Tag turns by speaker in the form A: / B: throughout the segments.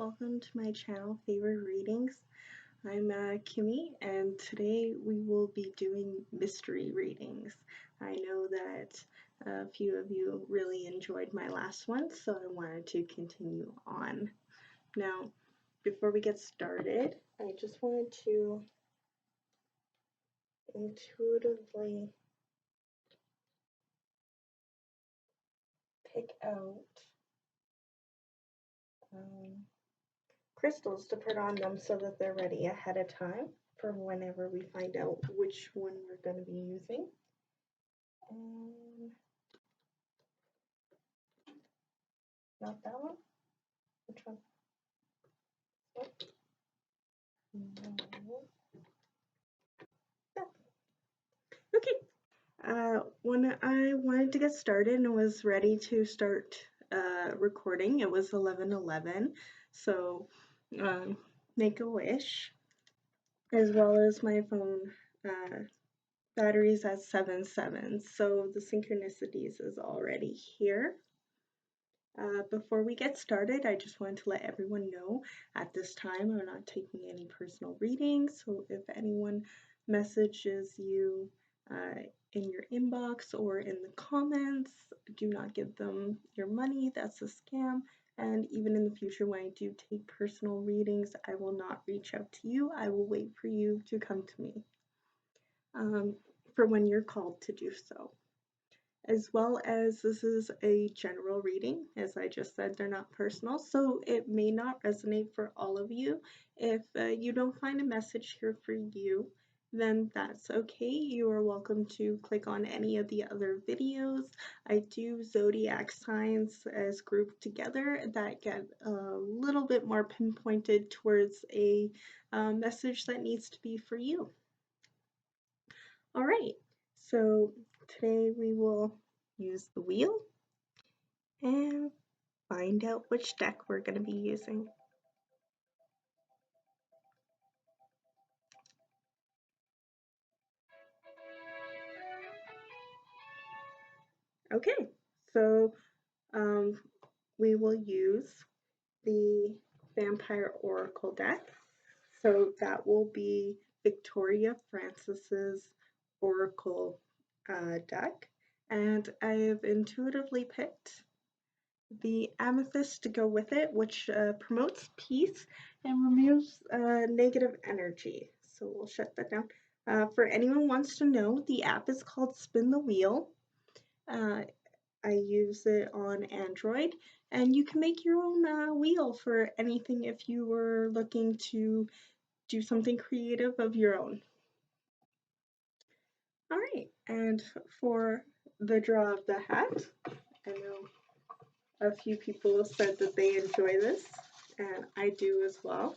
A: welcome to my channel, Favorite Readings. I'm Kymmy, and today we will be doing mystery readings. I know that a few of you really enjoyed my last one, so I wanted to continue on. Now, before we get started, I just wanted to intuitively pick out crystals to put on them so that they're ready ahead of time for whenever we find out which one we're going to be using. Not that one? Which one? No. That. Okay. When I wanted to get started and was ready to start recording, it was 11:11. So make a wish, as well as my phone batteries at 7:7. So the synchronicities is already here. Before we get started, I just wanted to let everyone know at this time I'm not taking any personal readings, so if anyone messages you in your inbox or in the comments, do not give them your money. That's a scam. And even in the future, when I do take personal readings, I will not reach out to you. I will wait for you to come to me for when you're called to do so. As well as this is a general reading. As I just said, they're not personal, so it may not resonate for all of you. If you don't find a message here for you, then that's okay. You are welcome to click on any of the other videos. I do zodiac signs as grouped together that get a little bit more pinpointed towards a message that needs to be for you. All right, so today we will use the wheel and find out which deck we're going to be using. Okay, so we will use the Vampire Oracle deck. So that will be Victoria Francis's Oracle deck. And I have intuitively picked the Amethyst to go with it, which promotes peace and removes negative energy. So we'll shut that down. For anyone who wants to know, the app is called Spin the Wheel. I use it on Android, and you can make your own wheel for anything if you were looking to do something creative of your own. All right, and for the draw of the hat, I know a few people have said that they enjoy this, and I do as well.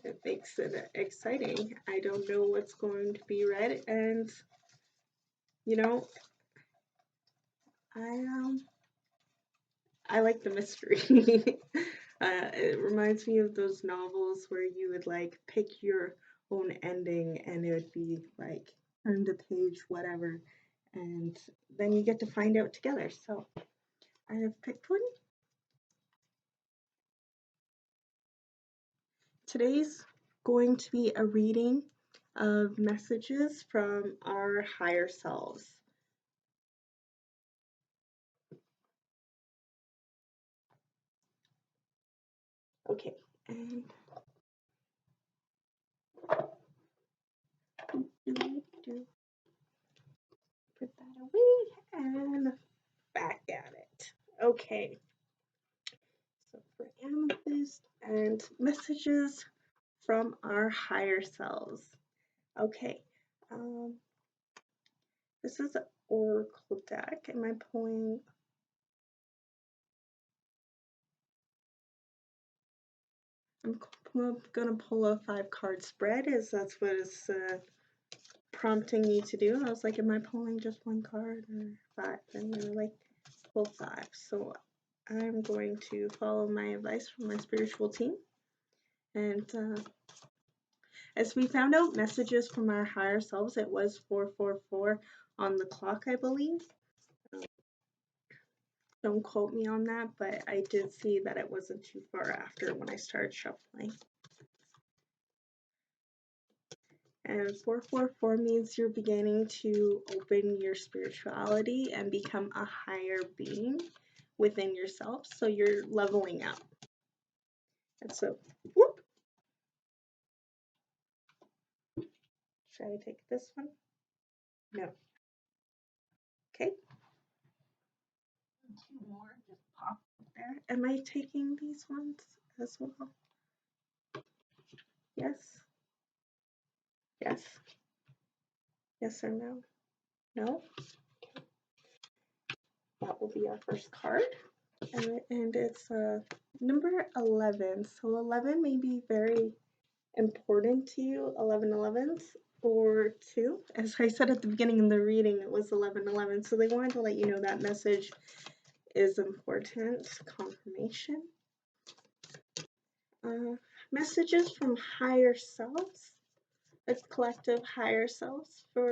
A: It makes it exciting. I don't know what's going to be read, and you know, I like the mystery. It reminds me of those novels where you would like pick your own ending, and it would be like turn the page, whatever, and then you get to find out together. So I have picked one. Today's going to be a reading of messages from our higher selves. Okay, and put that away and back at it. Okay, so for Amethyst and messages from our higher selves. Okay, this is an oracle deck. Am I pulling? I'm gonna pull a 5-card spread, as that's what it's prompting me to do. I was like, am I pulling just 1 card or 5? And they were like, pull 5. So I'm going to follow my advice from my spiritual team. And as we found out, messages from our higher selves, it was 444 on the clock, I believe. Don't quote me on that, but I did see that it wasn't too far after when I started shuffling. And 444 means you're beginning to open your spirituality and become a higher being within yourself. So you're leveling up. And so, whoop. Should I take this one? No. Okay. 2 more just pop up there. Am I taking these ones as well? Yes. Yes. Yes or no? No? That will be our first card. And it's number 11. So 11 may be very important to you, 1111s or 2. As I said at the beginning of the reading, it was 1111. So they wanted to let you know that message is important. Confirmation. Messages from higher selves, a collective higher selves for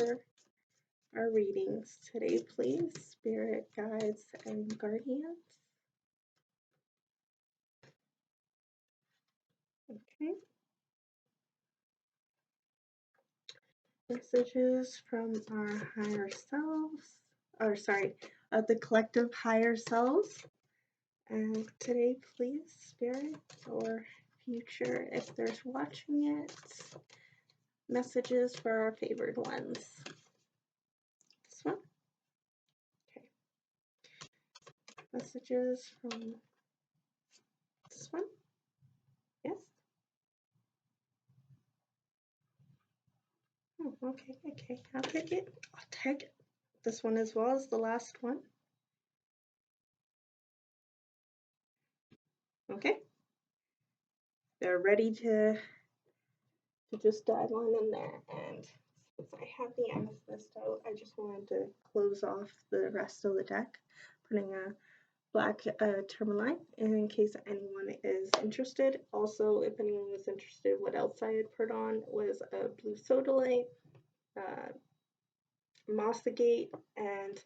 A: our readings today, please. Spirit guides and guardians. Okay. Messages from our higher selves, or sorry, the collective higher selves. And today, please, Spirit, or future, if there's watching it, messages for our favored ones. This one? Okay. Messages from this one? Yes? Oh, okay, okay. I'll take it. I'll take it. This one as well as the last one. Okay. They're ready to just dive on in there. And since I have the Amethyst out, I just wanted to close off the rest of the deck, putting a black tourmaline in case anyone is interested. Also, if anyone was interested, what else I had put on was a blue sodalite, mossagate, and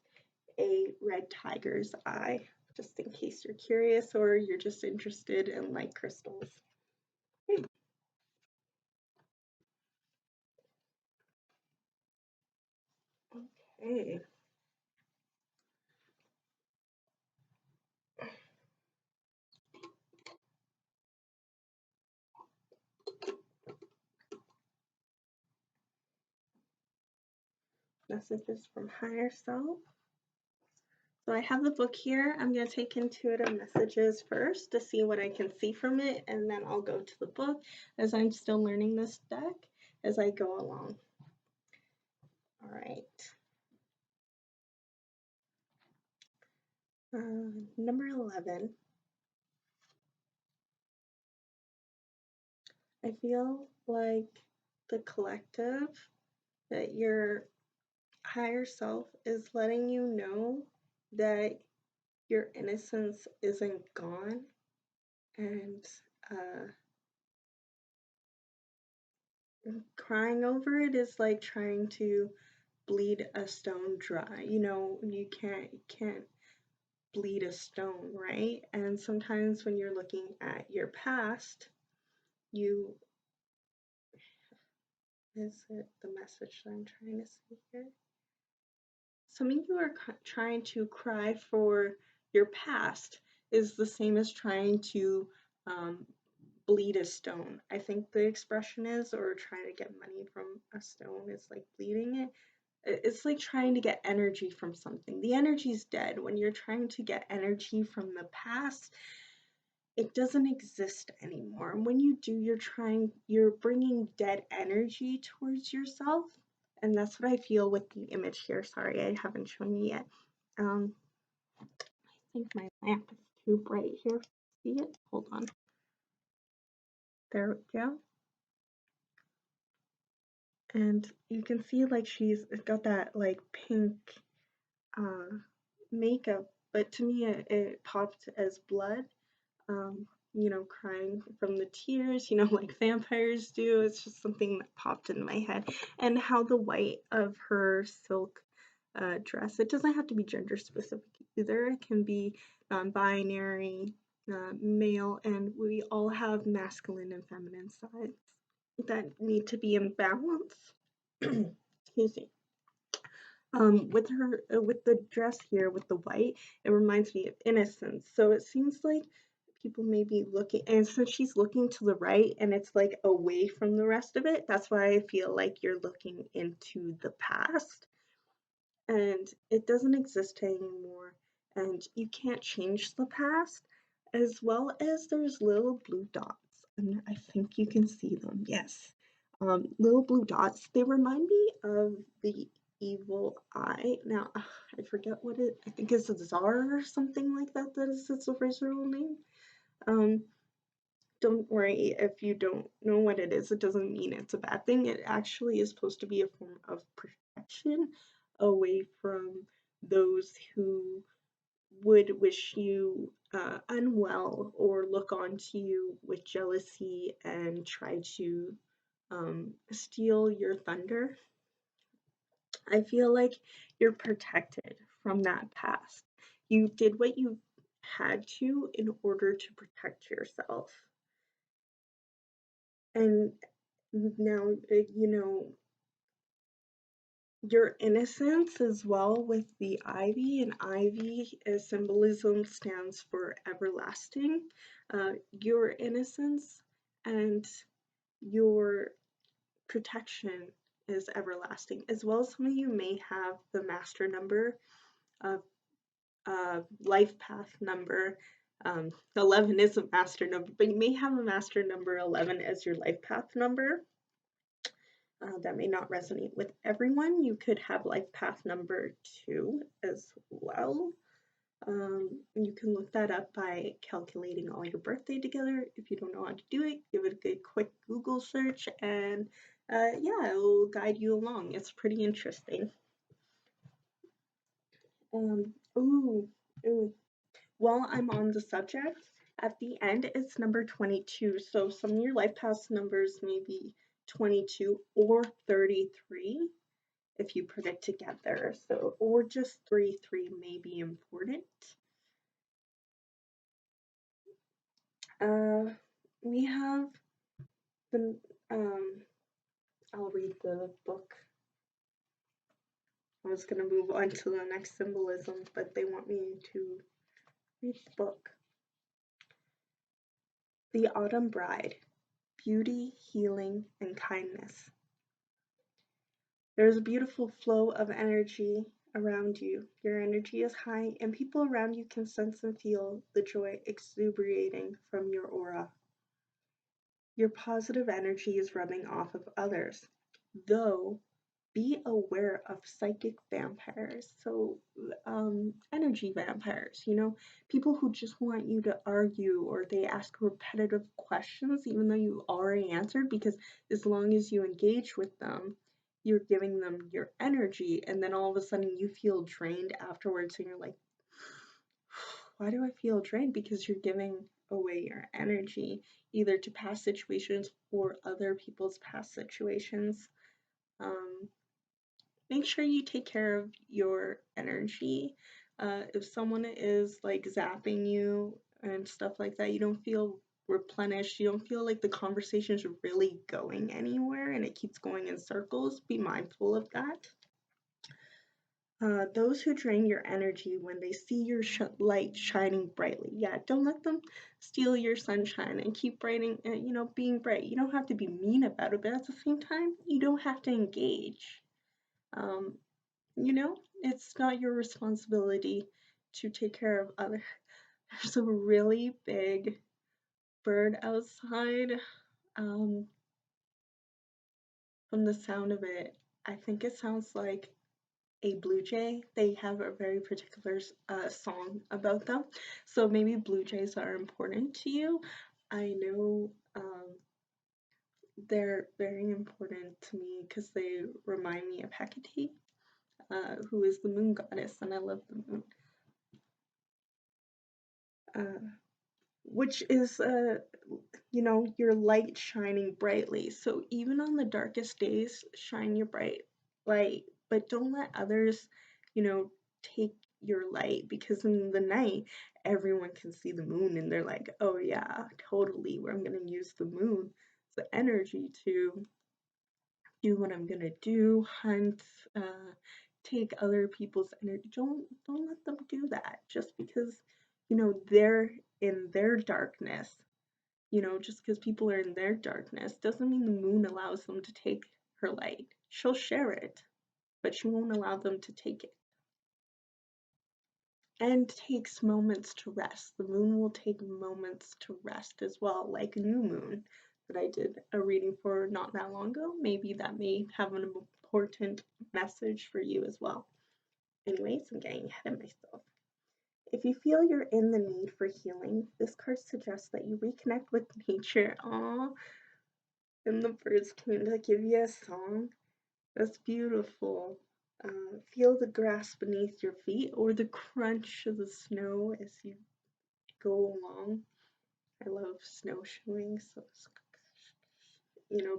A: a red tiger's eye, just in case you're curious or you're just interested in like crystals. Okay. Messages from higher self. So I have the book here. I'm going to take intuitive messages first to see what I can see from it, and then I'll go to the book as I'm still learning this deck as I go along. All right. Number 11. I feel like the collective, that your higher self is letting you know that your innocence isn't gone, and crying over it is like trying to bleed a stone dry. You know, you can't bleed a stone, right? And sometimes when you're looking at your past, is it the message that I'm trying to see here? Some of you are trying to cry for your past is the same as trying to bleed a stone. I think the expression is, or trying to get money from a stone is like bleeding it. It's like trying to get energy from something. The energy's dead. When you're trying to get energy from the past, it doesn't exist anymore. And when you do, you're bringing dead energy towards yourself. And that's what I feel with the image here. Sorry, I haven't shown you yet. I think my lamp is too bright here. See it? Hold on. There we go. And you can see like she's got that like pink makeup, but to me it popped as blood. You know, crying from the tears, you know, like vampires do. It's just something that popped in my head. And how the white of her silk dress, it doesn't have to be gender specific either. It can be non-binary, male, and we all have masculine and feminine sides that need to be in balance. Excuse me. With the dress here with the white, it reminds me of innocence. So it seems like people may be looking, and since she's looking to the right and it's like away from the rest of it, that's why I feel like you're looking into the past and it doesn't exist anymore, and you can't change the past, as well as there's little blue dots, and I think you can see them. Yes, little blue dots. They remind me of the evil eye. Now, I forget what it. I think it's a Czar or something like that. That is its original name. Um, don't worry if you don't know what it is. It doesn't mean it's a bad thing. It actually is supposed to be a form of protection away from those who would wish you unwell or look onto you with jealousy and try to steal your thunder. I feel like you're protected from that past. You did what you had to in order to protect yourself. And now, you know, your innocence as well with the ivy, and ivy as symbolism stands for everlasting. Your innocence and your protection is everlasting, as well as some of you may have the master number, life path number. 11 is a master number, but you may have a master number 11 as your life path number. That may not resonate with everyone. You could have life path number 2 as well. You can look that up by calculating all your birthday together. If you don't know how to do it, give it a good quick Google search, and yeah, it will guide you along. It's pretty interesting. Ooh. While I'm on the subject, at the end it's number 22. So some of your life path numbers may be 22 or 33 if you put it together. So, or just 3 may be important. We have the, I'll read the book. I was going to move on to the next symbolism, but they want me to read the book. The Autumn Bride, Beauty, Healing, and Kindness. There is a beautiful flow of energy around you. Your energy is high, and people around you can sense and feel the joy exuberating from your aura. Your positive energy is rubbing off of others, though be aware of psychic vampires. So, energy vampires, you know, people who just want you to argue or they ask repetitive questions even though you already answered, because as long as you engage with them, you're giving them your energy, and then all of a sudden you feel drained afterwards and you're like, why do I feel drained? Because you're giving away your energy either to past situations or other people's past situations. Make sure you take care of your energy. If someone is like zapping you and stuff like that, you don't feel replenished, you don't feel like the conversation is really going anywhere and it keeps going in circles, be mindful of that. Those who drain your energy when they see your light shining brightly. Yeah, don't let them steal your sunshine, and keep brighting, you know, being bright. You don't have to be mean about it, but at the same time, you don't have to engage. You know, it's not your responsibility to take care of others. There's a really big bird outside. From the sound of it, I think it sounds like a blue jay. They have a very particular song about them. So maybe blue jays are important to you. I know they're very important to me because they remind me of Hecate, who is the moon goddess, and I love the moon. Which is, you know, your light shining brightly. So even on the darkest days, shine your bright light, but don't let others, you know, take your light, because in the night everyone can see the moon and they're like, oh yeah, totally, I'm gonna use the moon, the energy to do what I'm gonna do, hunt, take other people's energy. Don't let them do that just because, they're in their darkness. Just because people are in their darkness doesn't mean the moon allows them to take her light. She'll share it, but she won't allow them to take it. And takes moments to rest. The moon will take moments to rest as well, like a new moon that I did a reading for not that long ago. Maybe that may have an important message for you as well. Anyways, I'm getting ahead of myself. If you feel you're in the need for healing, this card suggests that you reconnect with nature. Aww. And the birds came to give you a song. That's beautiful. Feel the grass beneath your feet or the crunch of the snow as you go along. I love snowshoeing, so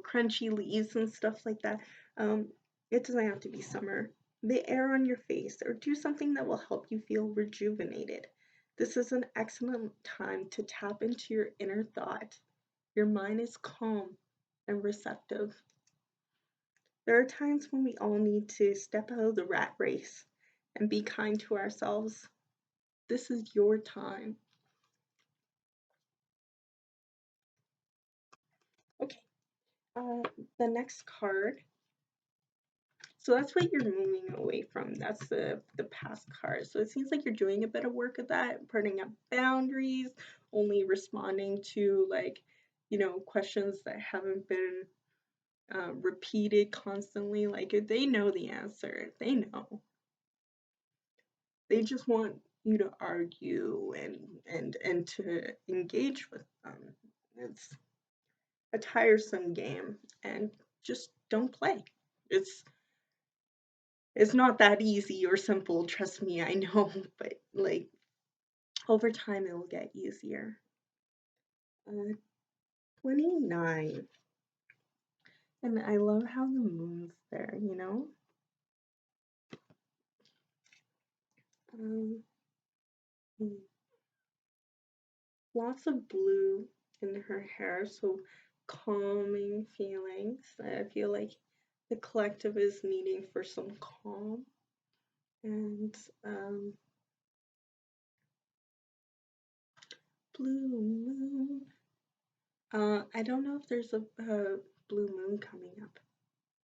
A: crunchy leaves and stuff like that. It doesn't have to be summer. The air on your face, or do something that will help you feel rejuvenated. This is an excellent time to tap into your inner thought. Your mind is calm and receptive. There are times when we all need to step out of the rat race and be kind to ourselves. This is your time. Okay, the next card. So that's what you're moving away from. That's the past card. So it seems like you're doing a bit of work of that, putting up boundaries, only responding to questions that haven't been repeated constantly. Like they know the answer, they know. They just want you to argue and to engage with them. It's a tiresome game, and just don't play. It's not that easy or simple, trust me, I know, but like over time it will get easier. 29. And I love how the moon's there, Um, lots of blue in her hair, so calming feelings. I feel like the collective is needing for some calm. And blue moon. I don't know if there's a blue moon coming up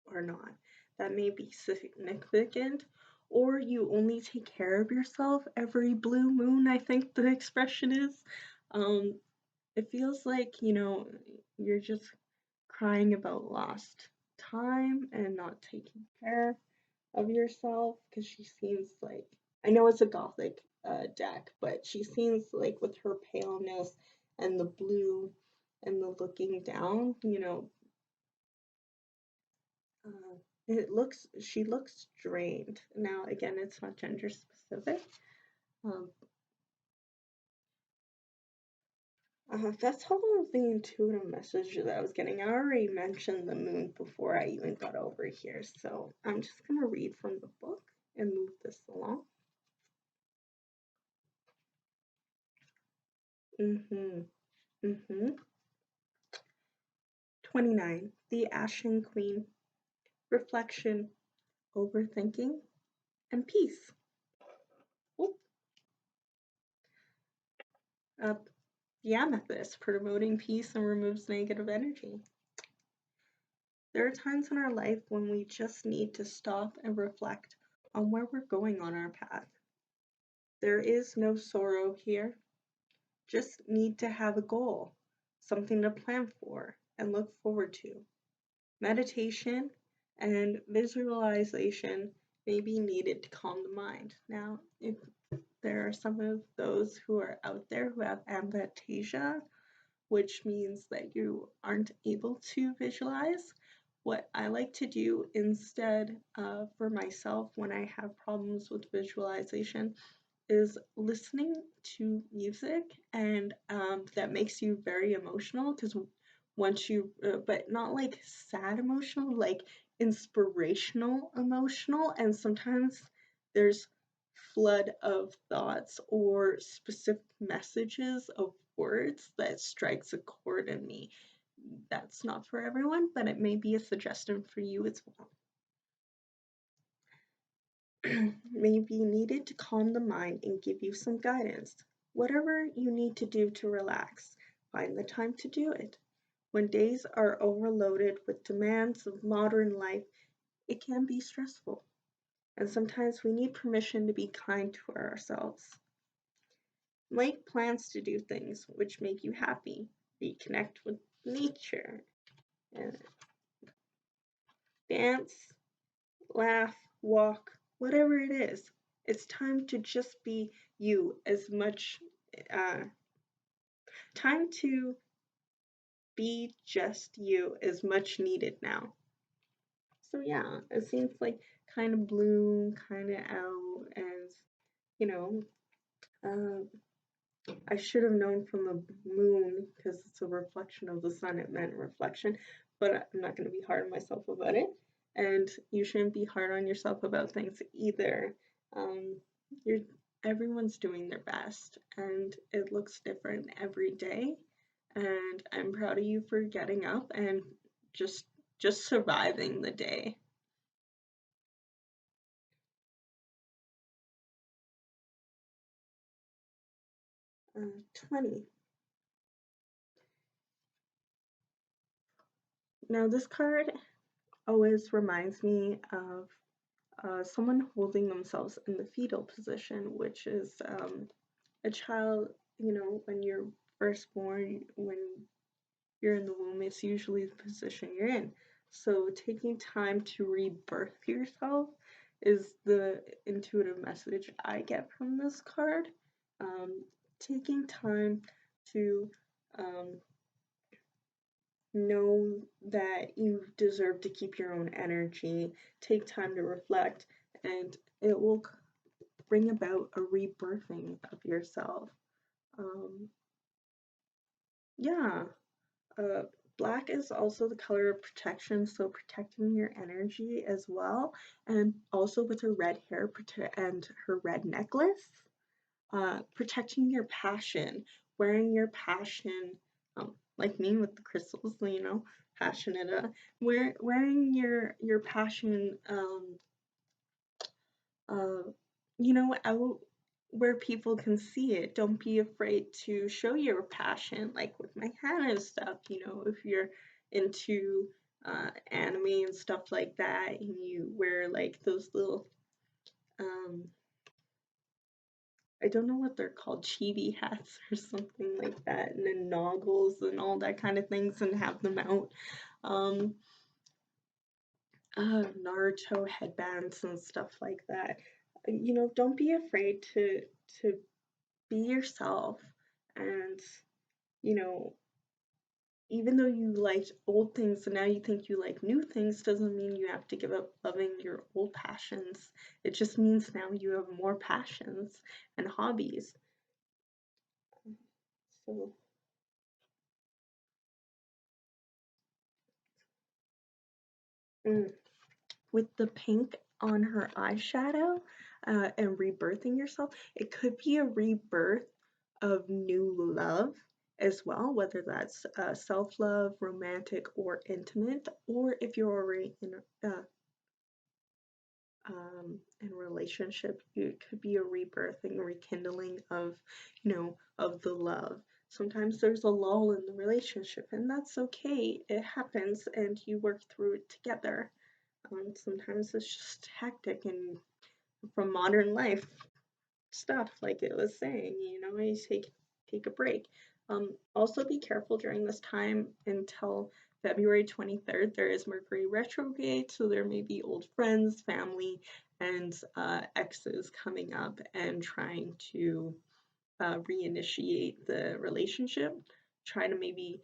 A: or not. That may be significant. Or you only take care of yourself every blue moon, I think the expression is. It feels like, you're just crying about lost time and not taking care of yourself, because she seems like, I know it's a gothic deck, but she seems like with her paleness and the blue and the looking down, she looks drained. Now, again, it's not gender specific. That's all of the intuitive message that I was getting. I already mentioned the moon before I even got over here, so I'm just going to read from the book and move this along. 29. The Ashen Queen. Reflection, overthinking, and peace. The Amethyst, promoting peace and removes negative energy. There are times in our life when we just need to stop and reflect on where we're going on our path. There is no sorrow here, just need to have a goal, something to plan for and look forward to. Meditation and visualization may be needed to calm the mind. Now, if there are some of those who are out there who have amblyopia, which means that you aren't able to visualize, what I like to do instead for myself when I have problems with visualization is listening to music, and that makes you very emotional, because once you, but not like sad emotional, like inspirational emotional, and sometimes there's flood of thoughts or specific messages of words that strikes a chord in me. That's not for everyone, but it may be a suggestion for you as well. May be needed to calm the mind and give you some guidance. Whatever you need to do to relax, find the time to do it. When days are overloaded with demands of modern life, it can be stressful, and sometimes we need permission to be kind to ourselves. Make plans to do things which make you happy. Reconnect with nature. And dance, laugh, walk, whatever it is. It's time to just be you as much, time to be just you is much needed now. So yeah, it seems like kind of blue, kind of out, as you know, I should have known from the moon because it's a reflection of the sun. It meant reflection, but I'm not going to be hard on myself about it. And you shouldn't be hard on yourself about things either. Um, you're everyone's doing their best, and it looks different every day. And I'm proud of you for getting up and just just surviving the day. 20. Now this card always reminds me of someone holding themselves in the fetal position, which is a child, when you're first born, when you're in the womb, it's usually the position you're in. So taking time to rebirth yourself is the intuitive message I get from this card. Taking time to know that you deserve to keep your own energy, take time to reflect, and it will bring about a rebirthing of yourself. Um, yeah, uh, black is also the color of protection, so protecting your energy as well, and also with her red hair and her red necklace, protecting your passion, wearing your passion, like me with the crystals, passionate, wearing your passion, uh, out where people can see it. Don't be afraid to show your passion, like with my hat and stuff. If you're into anime and stuff like that, and you wear like those little, um, I don't know what they're called, chibi hats or something like that, and then noggles and all that kind of things, and have them out. Um, Naruto headbands and stuff like that. Don't be afraid to be yourself, and you know even though you liked old things and now you think you like new things, doesn't mean you have to give up loving your old passions. It just means now you have more passions and hobbies. So with the pink on her eyeshadow, and rebirthing yourself, it could be a rebirth of new love as well, whether that's self-love, romantic, or intimate, or if you're already in a relationship, it could be a rebirthing, rekindling of, of the love. Sometimes there's a lull in the relationship, and that's okay. It happens, and you work through it together. Sometimes it's just hectic and from modern life stuff, like it was saying, you take a break. Also be careful during this time until February 23rd. There is Mercury retrograde, so there may be old friends, family, and exes coming up and trying to reinitiate the relationship. Try to maybe,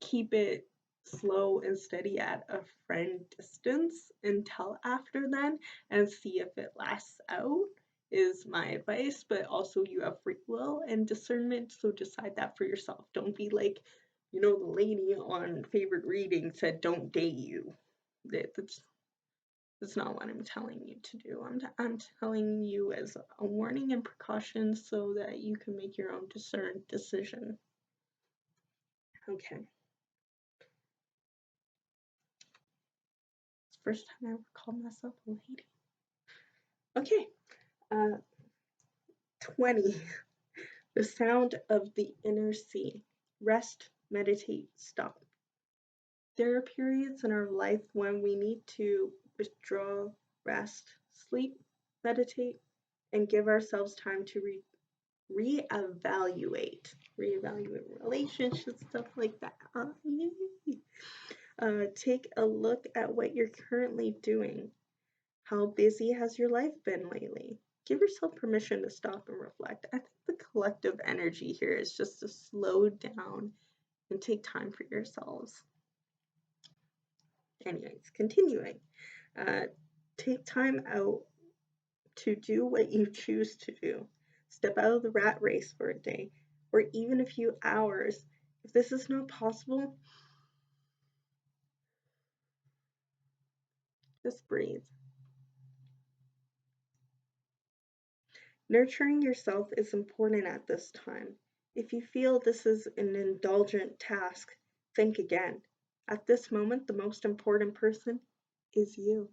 A: keep it slow and steady at a friend distance until after then, and see if it lasts out, is my advice. But also, you have free will and discernment, so decide that for yourself. Don't be like, the lady on favorite reading said, don't date you. That's It's not what I'm telling you to do. I'm telling you as a warning and precaution so that you can make your own discerned decision. Okay. It's the first time I ever called myself a lady. Okay. 20. The sound of the inner sea. Rest, meditate, stop. There are periods in our life when we need to withdraw, rest, sleep, meditate, and give ourselves time to reevaluate relationships, stuff like that. Take a look at what you're currently doing. How busy has your life been lately? Give yourself permission to stop and reflect. I think the collective energy here is just to slow down and take time for yourselves. Anyways, continuing. Take time out to do what you choose to do. Step out of the rat race for a day, or even a few hours. If this is not possible, just breathe. Nurturing yourself is important at this time. If you feel this is an indulgent task, think again. At this moment, the most important person is you.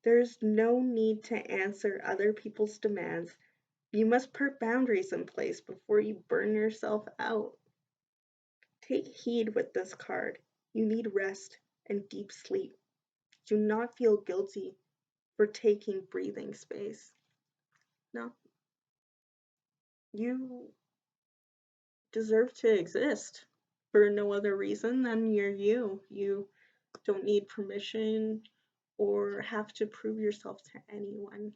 A: There is no need to answer other people's demands. You must put boundaries in place before you burn yourself out. Take heed with this card. You need rest and deep sleep. Do not feel guilty for taking breathing space. No. You deserve to exist for no other reason than you're you. You don't need permission or have to prove yourself to anyone.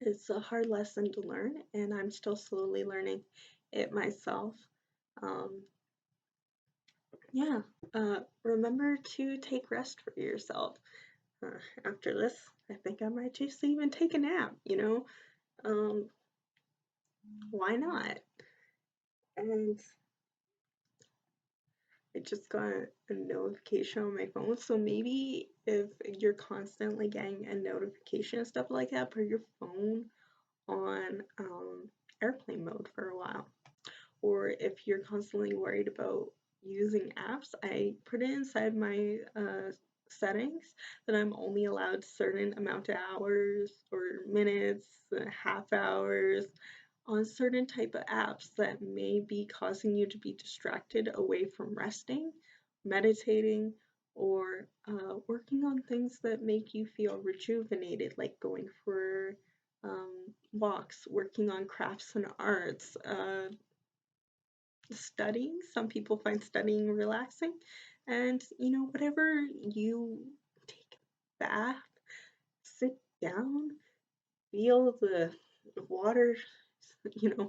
A: It's a hard lesson to learn, and I'm still slowly learning it myself. Yeah, remember to take rest for yourself. After this, I think I might just even take a nap, you know? Why not? And I just got a notification on my phone, so maybe if you're constantly getting a notification and stuff like that, put your phone on airplane mode for a while. Or if you're constantly worried about using apps, I put it inside my settings that I'm only allowed certain amount of hours or minutes, half hours on certain type of apps that may be causing you to be distracted away from resting, meditating, or working on things that make you feel rejuvenated, like going for walks, working on crafts and arts, studying. Some people find studying relaxing, and whatever you take a bath, sit down, feel the water, you know,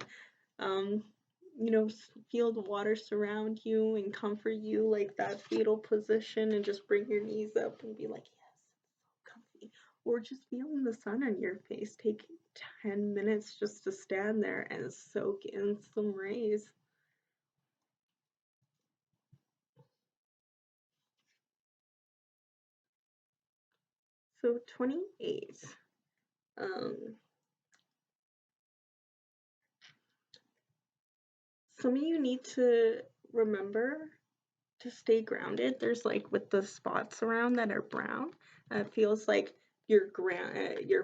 A: um, feel the water surround you and comfort you, like that fetal position, and just bring your knees up and be like, yes, it's so comfy. Or just feeling the sun on your face. Take 10 minutes just to stand there and soak in some rays. So 28. Some of you need to remember to stay grounded. There's like with the spots around that are brown, it feels like your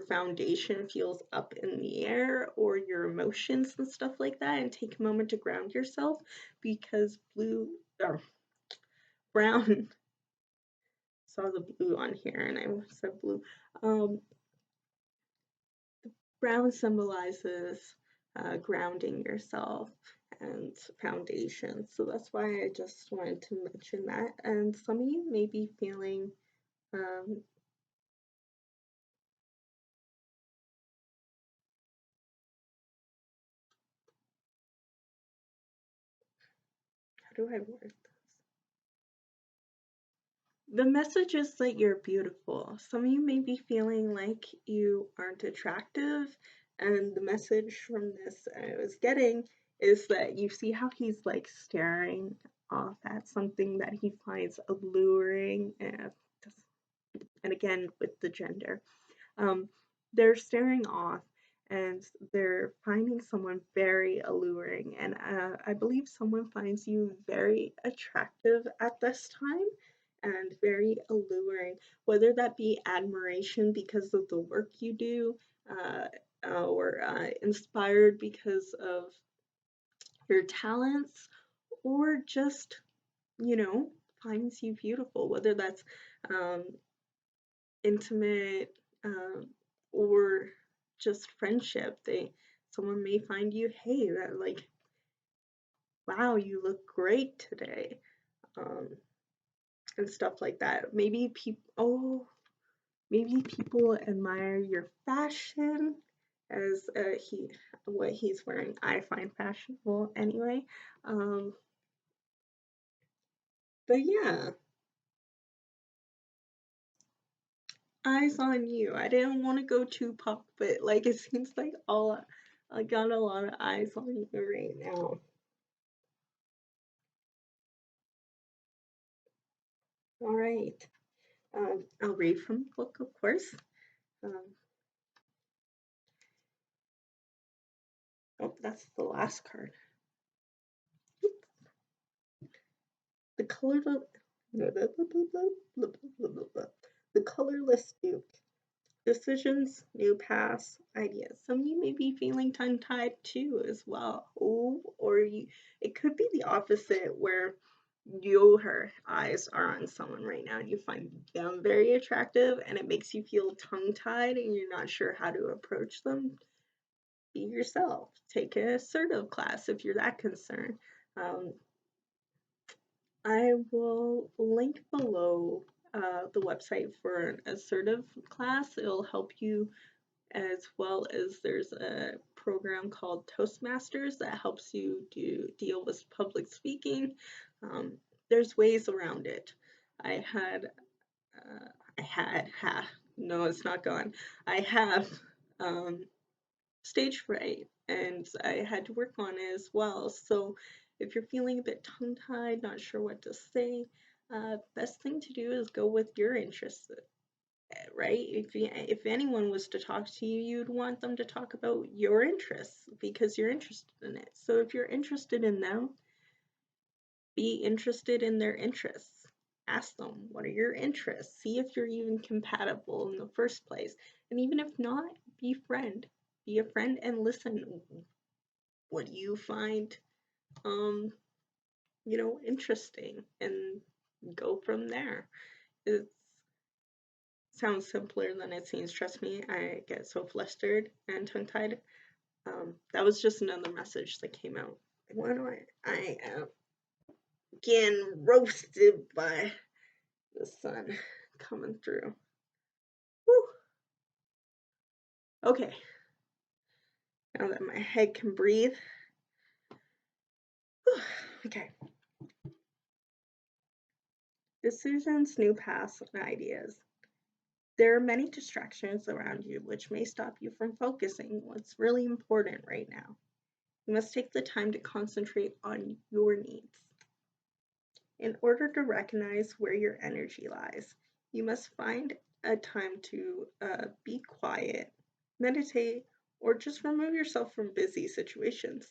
A: foundation feels up in the air, or your emotions and stuff like that. And take a moment to ground yourself, because brown saw the blue on here and I said blue. Brown symbolizes grounding yourself and foundation. So that's why I just wanted to mention that. And some of you may be feeling how do I word this? The message is that you're beautiful. Some of you may be feeling like you aren't attractive, and the message from this I was getting is that you see how he's like staring off at something that he finds alluring and and again with the gender. They're staring off and they're finding someone very alluring. And I believe someone finds you very attractive at this time and very alluring, whether that be admiration because of the work you do, or inspired because of your talents, or just, you know, finds you beautiful, whether that's um, intimate, or just friendship. Someone may find you, hey, that, like, wow, you look great today, um, and stuff like that. Maybe people admire your fashion, as what he's wearing I find fashionable anyway. Um, but yeah, eyes on you. I didn't want to go Tupac, but like it seems like all I got a lot of eyes on you right now. All right. I'll read from the book, of course. Um, oh, that's the last card. The colorless, the colorless duke. Decisions, new paths, ideas. Some of you may be feeling tongue-tied too as well. It could be the opposite where your eyes are on someone right now and you find them very attractive and it makes you feel tongue-tied and you're not sure how to approach them. Be yourself. Take an assertive class if you're that concerned. Um, I will link below the website for an assertive class. It'll help you, as well as there's a program called Toastmasters that helps you deal with public speaking. There's ways around it. I had, no, it's not gone. I have stage fright and I had to work on it as well. So if you're feeling a bit tongue-tied, not sure what to say, best thing to do is go with your interests, right? If anyone was to talk to you, you'd want them to talk about your interests because you're interested in it. So if you're interested in them, be interested in their interests. Ask them, what are your interests? See if you're even compatible in the first place. And even if not, be friend. Be a friend and listen. What do you find interesting, and go from there. It sounds simpler than it seems. Trust me, I get so flustered and tongue-tied. That was just another message that came out. Why do I am getting roasted by the sun coming through. Whew. Okay, now that my head can breathe. Whew. Okay. Decisions, new paths, and ideas. There are many distractions around you which may stop you from focusing what's really important right now. You must take the time to concentrate on your needs. In order to recognize where your energy lies, you must find a time to be quiet, meditate, or just remove yourself from busy situations.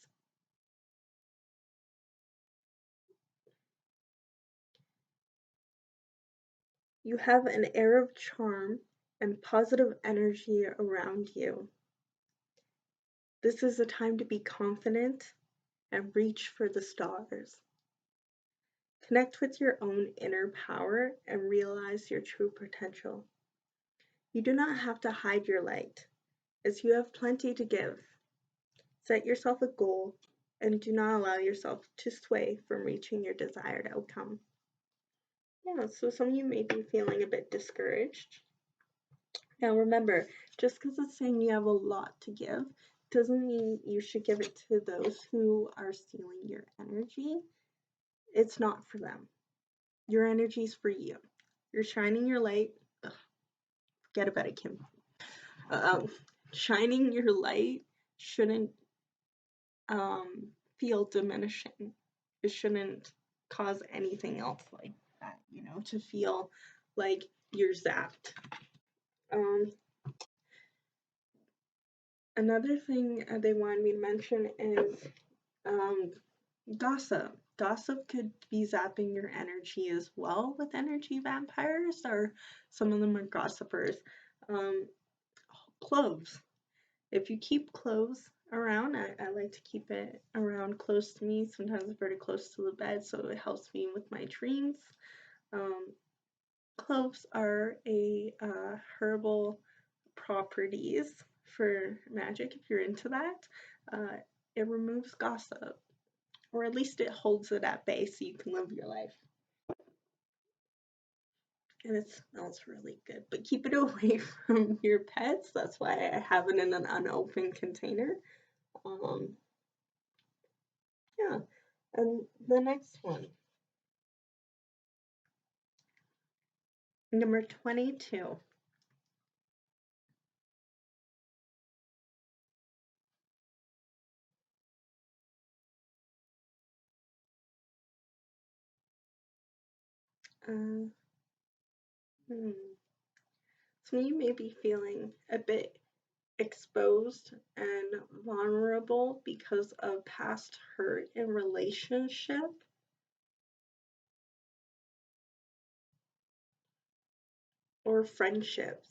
A: You have an air of charm and positive energy around you. This is a time to be confident and reach for the stars. Connect with your own inner power and realize your true potential. You do not have to hide your light, as you have plenty to give. Set yourself a goal and do not allow yourself to sway from reaching your desired outcome. Yeah, so some of you may be feeling a bit discouraged. Now remember, just because it's saying you have a lot to give doesn't mean you should give it to those who are stealing your energy. It's not for them. Your energy is for you. You're shining your light. Ugh, forget about it, Kim. Shining your light shouldn't feel diminishing. It shouldn't cause anything else like that, to feel like you're zapped. Another thing they wanted me to mention is gossip. Gossip could be zapping your energy as well with energy vampires, or some of them are gossipers. Clothes. If you keep clothes around, I like to keep it around close to me, sometimes very close to the bed, so it helps me with my dreams. Cloves are a herbal properties for magic if you're into that. It removes gossip, or at least it holds it at bay so you can live your life. And it smells really good, but keep it away from your pets. That's why I have it in an unopened container. Yeah, and the next one, number 22. Uh, So you may be feeling a bit exposed and vulnerable because of past hurt in relationship, or friendships,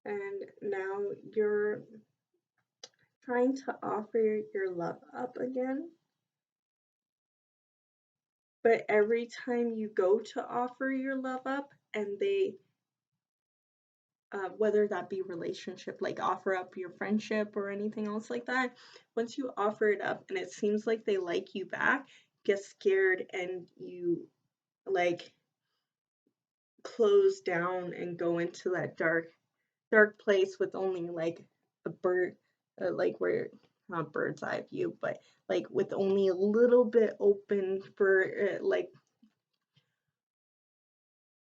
A: and now you're trying to offer your love up again, but every time you go to offer your love up and they whether that be relationship, like offer up your friendship or anything else like that, once you offer it up and it seems like they like you back, get scared and you like close down and go into that dark place with only like a bird, like where not bird's eye view, but like with only a little bit open for like,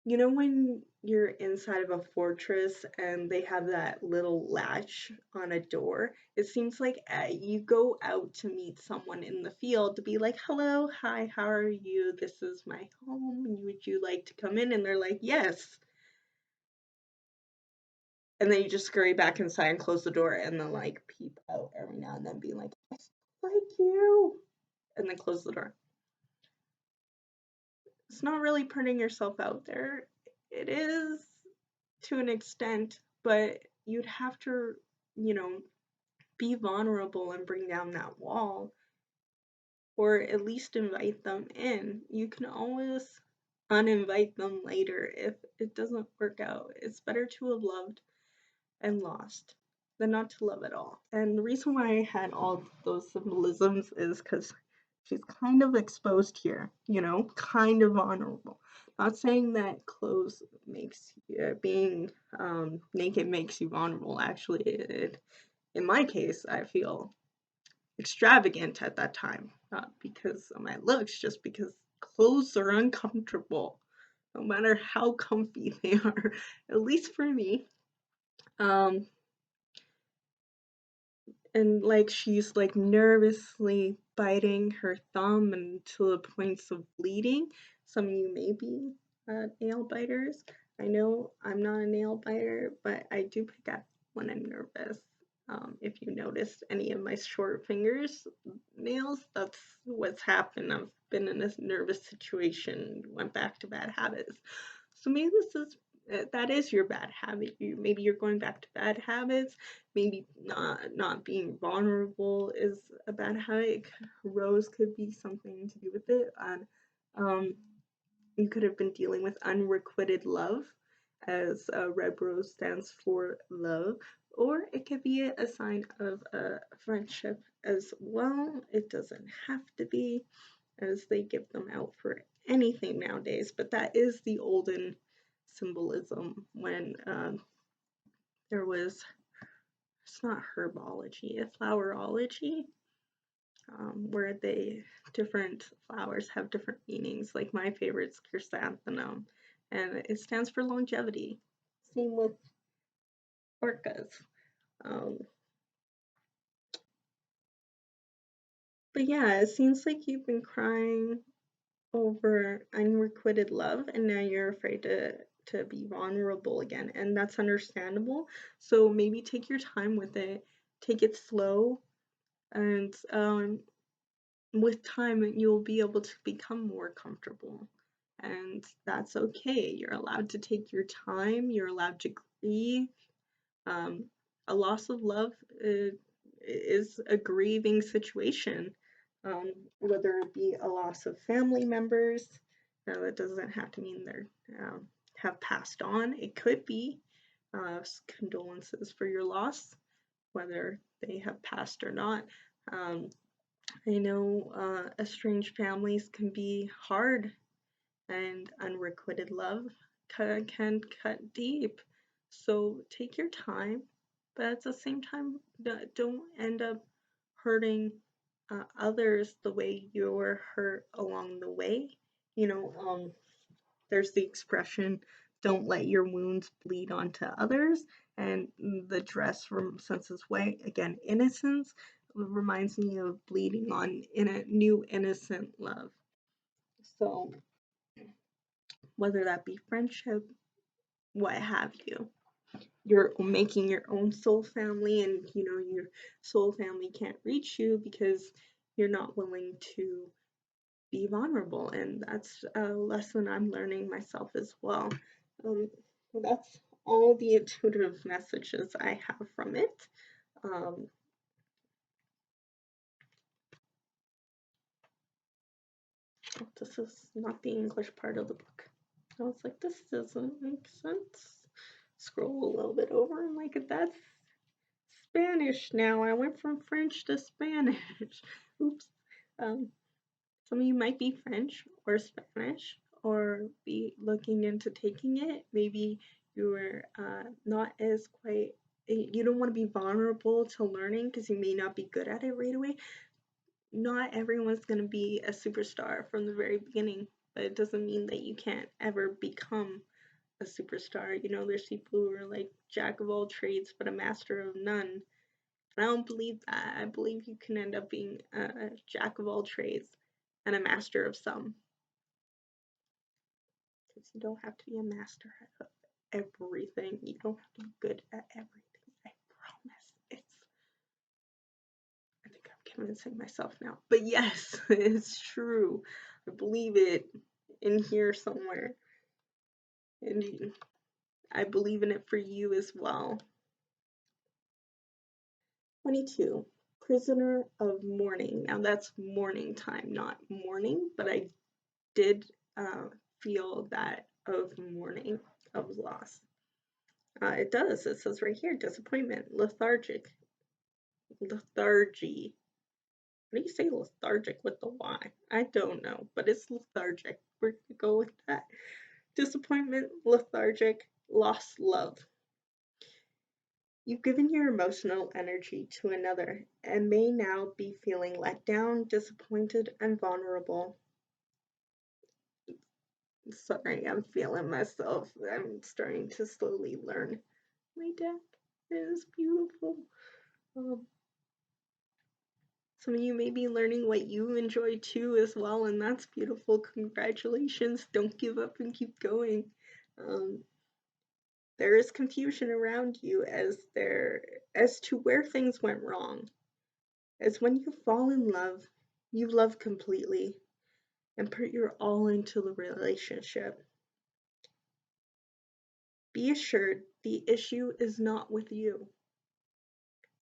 A: you know, when you're inside of a fortress and they have that little latch on a door, it seems like you go out to meet someone in the field to be like, hello, hi, how are you? This is my home. Would you like to come in? And they're like, yes. And then you just scurry back inside and close the door and then like peep out every now and then being like, I like you. And then close the door. It's not really putting yourself out there. It is to an extent, but you'd have to, you know, be vulnerable and bring down that wall, or at least invite them in. You can always uninvite them later if it doesn't work out. It's better to have loved and lost than not to love at all. And the reason why I had all those symbolisms is because she's kind of exposed here, you know, kind of vulnerable. Not saying that clothes makes being naked makes you vulnerable. Actually, in my case, I feel extravagant at that time, not because of my looks, just because clothes are uncomfortable, no matter how comfy they are, at least for me. Um, and like she's like nervously biting her thumb until the points of bleeding. Some of you may be nail biters. I know I'm not a nail biter, but I do pick up when I'm nervous. If you noticed any of my short fingers nails, that's what's happened. I've been in a nervous situation, went back to bad habits. So maybe this is that is your bad habit. Maybe you're going back to bad habits. Maybe not being vulnerable is a bad habit. Rose could be something to do with it. And you could have been dealing with unrequited love, as red rose stands for love, or it could be a sign of a friendship as well. It doesn't have to be, as they give them out for anything nowadays, but that is the olden symbolism when there was, it's not herbology, it's flowerology, where they different flowers have different meanings. Like my favorite's chrysanthemum, and it stands for longevity. Same with orcas. Um, but yeah, it seems like you've been crying over unrequited love, and now you're afraid to to be vulnerable again, and that's understandable. So maybe take your time with it, take it slow, and with time you'll be able to become more comfortable, and that's okay. You're allowed to take your time, you're allowed to grieve. A loss of love is a grieving situation, whether it be a loss of family members. That doesn't have to mean they're have passed on. It could be condolences for your loss, whether they have passed or not. I know estranged families can be hard, and unrequited love can cut deep. So take your time, but at the same time, don't end up hurting others the way you're hurt along the way. There's the expression, don't let your wounds bleed onto others. And the dress from Senses Way, again, innocence, reminds me of bleeding on in a new innocent love. So whether that be friendship, what have you, you're making your own soul family, and your soul family can't reach you because you're not willing to be vulnerable, and that's a lesson I'm learning myself as well. That's all the intuitive messages I have from it. This is not the English part of the book. I was like, this doesn't make sense. Scroll a little bit over and like, that's Spanish now. I went from French to Spanish. Oops. Some of you might be French or Spanish or be looking into taking it. Maybe you're not as quite, you don't want to be vulnerable to learning because you may not be good at it right away. Not everyone's going to be a superstar from the very beginning, but it doesn't mean that you can't ever become a superstar. There's people who are like jack of all trades but a master of none. And I don't believe that. I believe you can end up being a jack of all trades and a master of some. Because you don't have to be a master of everything. You don't have to be good at everything. I promise. I think I'm convincing myself now. But yes, it's true. I believe it in here somewhere. And I believe in it for you as well. 22. Prisoner of Mourning. Now that's morning time, not morning, but I did feel that of mourning, of loss. It does. It says right here, disappointment, lethargic, lethargy. What do you say lethargic with the Y? I don't know, but it's lethargic. We're going to go with that. Disappointment, lethargic, lost love. You've given your emotional energy to another and may now be feeling let down, disappointed, and vulnerable. Sorry, I'm feeling myself. I'm starting to slowly learn my deck. It is beautiful. Some of you may be learning what you enjoy too as well, and that's beautiful. Congratulations. Don't give up and keep going. There is confusion around you as to where things went wrong. As when you fall in love, you love completely and put your all into the relationship. Be assured the issue is not with you.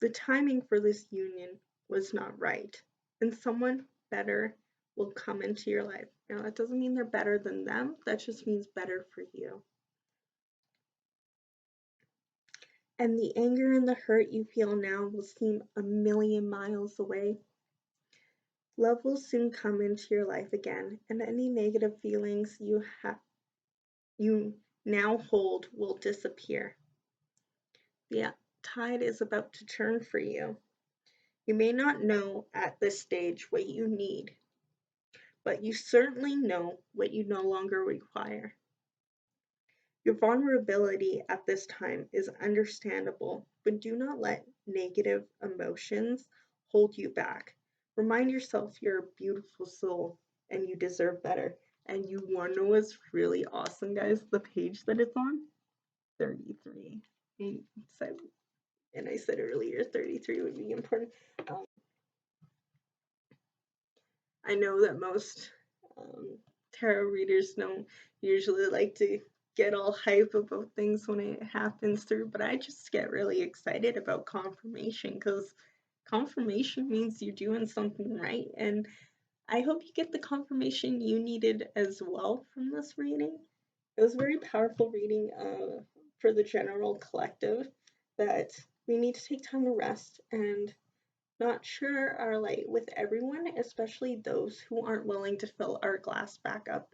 A: The timing for this union was not right, and someone better will come into your life. Now, that doesn't mean they're better than them, that just means better for you. And the anger and the hurt you feel now will seem a million miles away. Love will soon come into your life again, and any negative feelings you now hold will disappear. The tide is about to turn for you. You may not know at this stage what you need, but you certainly know what you no longer require. Your vulnerability at this time is understandable, but do not let negative emotions hold you back. Remind yourself you're a beautiful soul and you deserve better. And you want to know what's really awesome, guys? The page that it's on, 33. And I said earlier 33 would be important. I know that most tarot readers don't usually like to get all hype about things when it happens through, but I just get really excited about confirmation because confirmation means you're doing something right. And I hope you get the confirmation you needed as well from this reading. It was a very powerful reading for the general collective that we need to take time to rest and not share our light with everyone, especially those who aren't willing to fill our glass back up.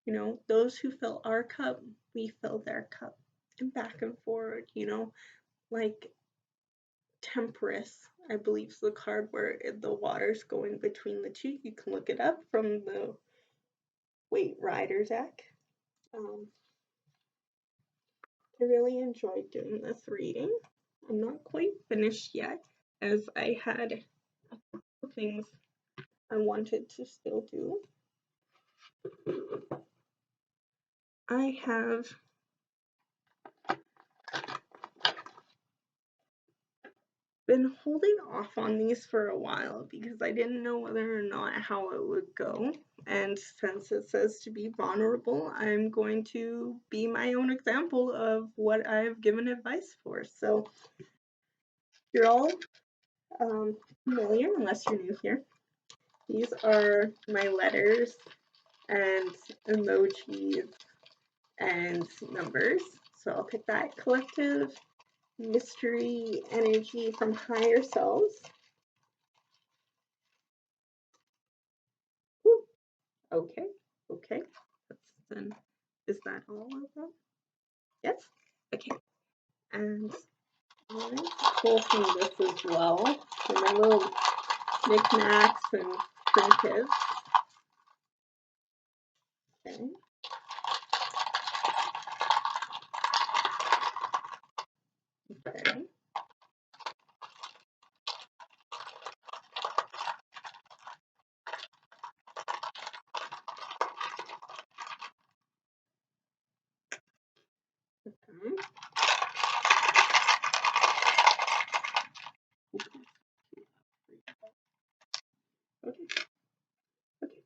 A: You know, those who fill our cup, we fill their cup, and back and forward, you know, like Temperance, I believe, is the card where the water's going between the two. You can look it up from the Waite Rider deck. I really enjoyed doing this reading. I'm not quite finished yet, as I had a couple things I wanted to still do. I have been holding off on these for a while because I didn't know whether or not how it would go. And since it says to be vulnerable, I'm going to be my own example of what I've given advice for. So you're all familiar, unless you're new here. These are my letters and emojis and numbers. So I'll pick that collective mystery energy from higher selves. Whew. Okay, okay. Then is that all of them? Yes? Okay. And I pull from this as well. So my little knickknacks and trinkets. Okay. Okay. Okay. Okay. Okay.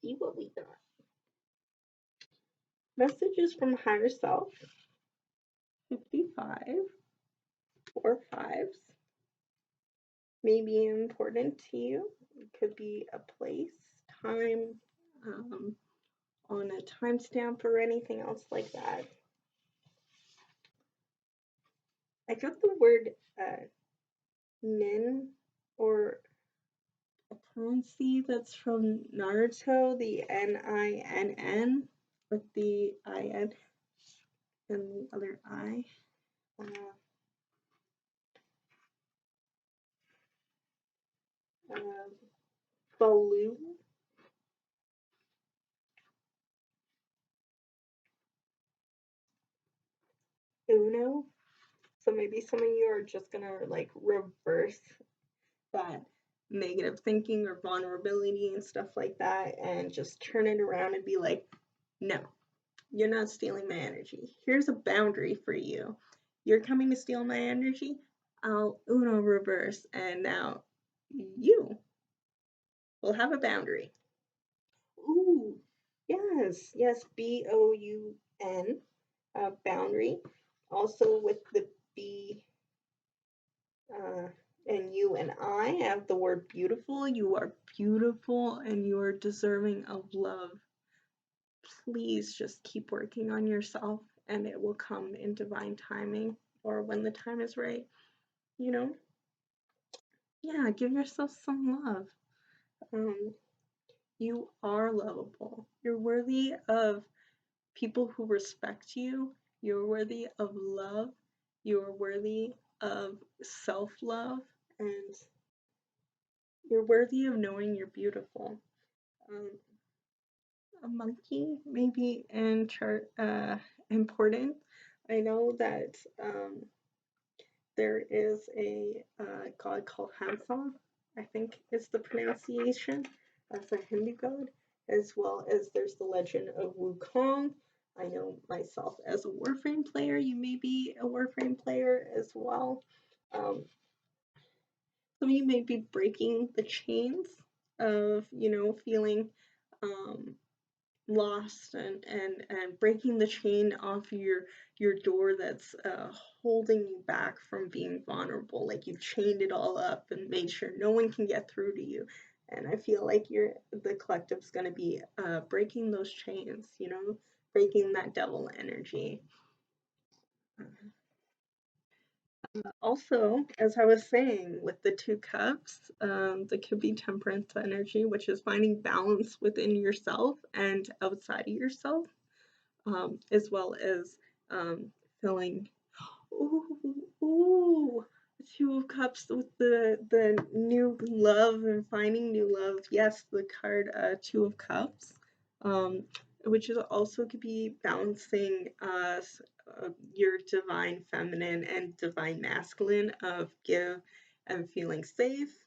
A: See what we got. Messages from higher self. 55. 4 5s. May be important to you. It could be a place, time, on a timestamp or anything else like that. I got the word nin, or a currency that's from Naruto, the Ninn, with the IN and the other I. Balloon. Uno. So maybe some of you are just gonna like reverse that negative thinking or vulnerability and stuff like that and just turn it around and be like, no, you're not stealing my energy. Here's a boundary for you. You're coming to steal my energy, I'll Uno reverse, and now you will have a boundary. Ooh, yes, yes, BOUN, boundary. Also with the B and you and I have the word beautiful. You are beautiful and you are deserving of love. Please just keep working on yourself and it will come in divine timing or when the time is right. You know? Yeah, give yourself some love. You are lovable. You're worthy of people who respect you. You're worthy of love. You're worthy of self-love, and you're worthy of knowing you're beautiful. A monkey maybe important. I know that there is a god called Hansa, I think is the pronunciation. That's a Hindu god, as well as there's the legend of Wukong. I know myself as a Warframe player, you may be a Warframe player as well. Some of you may be breaking the chains of, feeling lost and breaking the chain off your door that's holding you back from being vulnerable. Like you've chained it all up and made sure no one can get through to you. And I feel like the collective's going to be breaking those chains, breaking that devil energy. Also, as I was saying, with the 2 cups, there could be temperance energy, which is finding balance within yourself and outside of yourself. As well as feeling, ooh, 2 of Cups with the new love and finding new love. Yes, the card 2 of Cups, which is also could be balancing your divine feminine and divine masculine of give and feeling safe.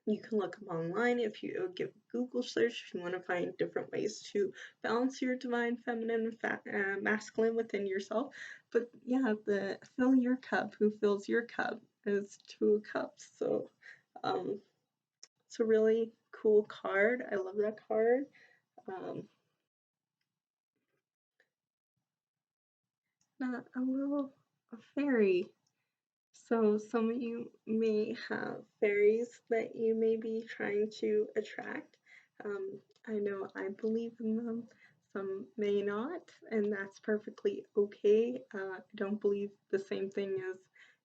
A: You can look up online if you give Google search if you want to find different ways to balance your divine feminine and masculine within yourself. But yeah, the fill your cup, who fills your cup, is 2 of Cups. So it's a really cool card. I love that card. A little fairy. So some of you may have fairies that you may be trying to attract. I know I believe in them, some may not, and that's perfectly okay. I don't believe the same thing as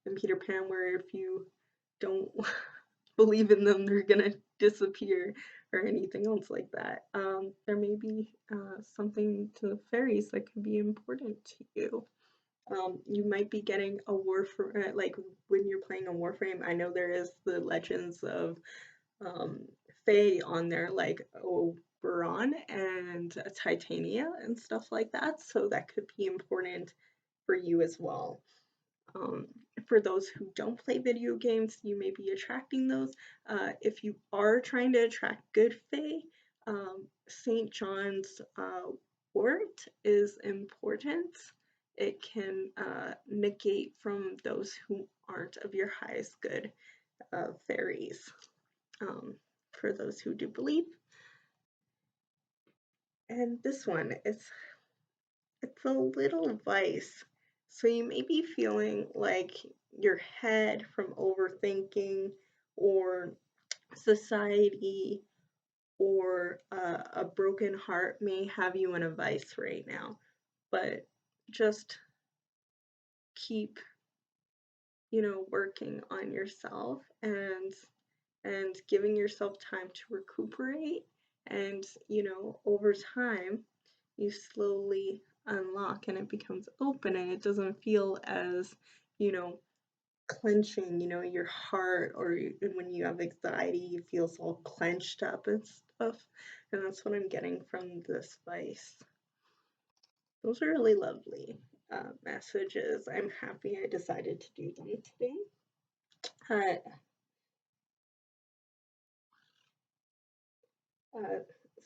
A: in Peter Pan, where if you don't believe in them, they're gonna disappear or anything else like that. There may be something to the fairies that could be important to you. You might be getting a Warframe, like when you're playing a Warframe, I know there is the legends of Fae on there, like Oberon and Titania and stuff like that, so that could be important for you as well. For those who don't play video games, you may be attracting those. If you are trying to attract good Fae, St. John's wort is important. It can negate from those who aren't of your highest good fairies, for those who do believe. And this one, it's a little vice. So you may be feeling like your head from overthinking, or society, or a broken heart may have you in a vice right now. But just keep, working on yourself and giving yourself time to recuperate. And, over time, you slowly unlock and it becomes open and it doesn't feel as, clenching, your heart, or when you have anxiety, it feels all clenched up and stuff. And that's what I'm getting from this vice. Those are really lovely messages. I'm happy I decided to do them today.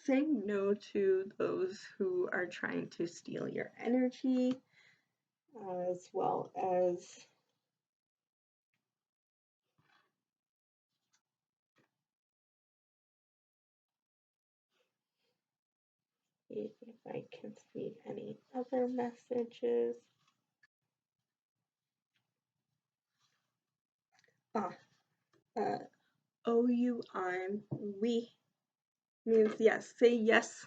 A: Saying no to those who are trying to steal your energy, as well as see if I can see any other messages. We means yes. Say yes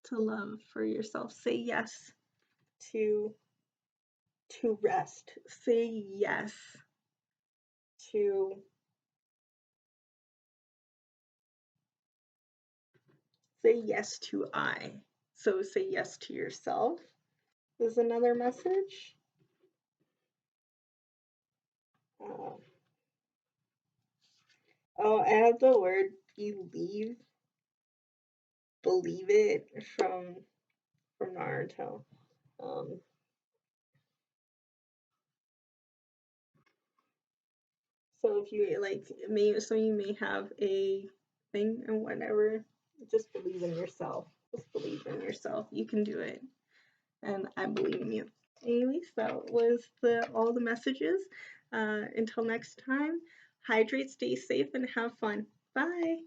A: to love for yourself. Say yes to rest. Say yes to I. So say yes to yourself is another message. I'll add the word believe it from Naruto. So if you like, some of you may have a thing and whatever, just believe in yourself. Just believe in yourself. You can do it, and I believe in you. Anyways, that was all the messages. Until next time, hydrate, stay safe, and have fun. Bye.